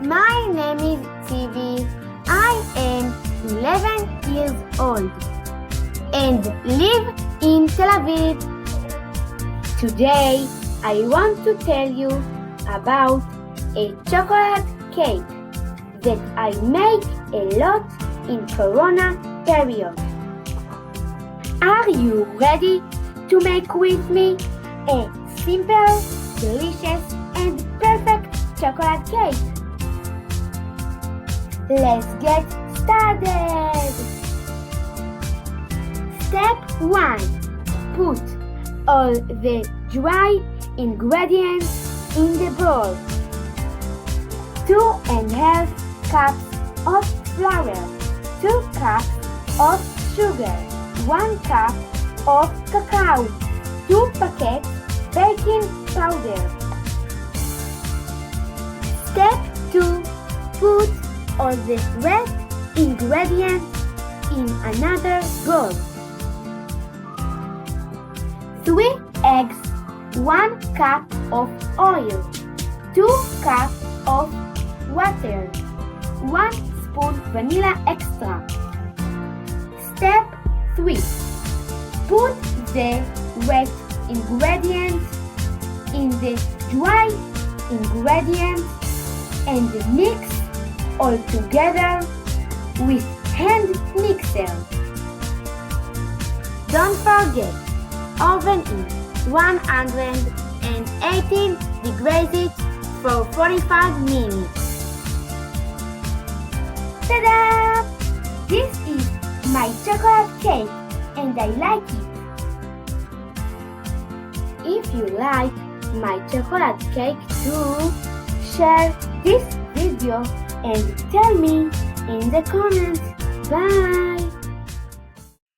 My name is Tzivi. I am 11 years old and live in Tel Aviv. Today, I want to tell you about a chocolate cake that I make a lot in Corona period. Are you ready to make with me a simple, delicious, and perfect chocolate cake? Let's get started! Step 1. Put all the dry ingredients in the bowl. 2.5 cups of flour, 2 cups of sugar, 1 cup of cacao, 2 packets baking powder. Step 2. Put all the rest ingredients in another bowl. 3 eggs, 1 cup of oil, 2 cups of water, 1 spoon vanilla extra. Step 3. Put the wet ingredients in the dry ingredients and mix all together with hand mixer. Don't forget, oven in 118 degrees for 45 minutes. Ta-da! This is my chocolate cake and I like it. If you like my chocolate cake too, share this video and tell me in the comments. Bye!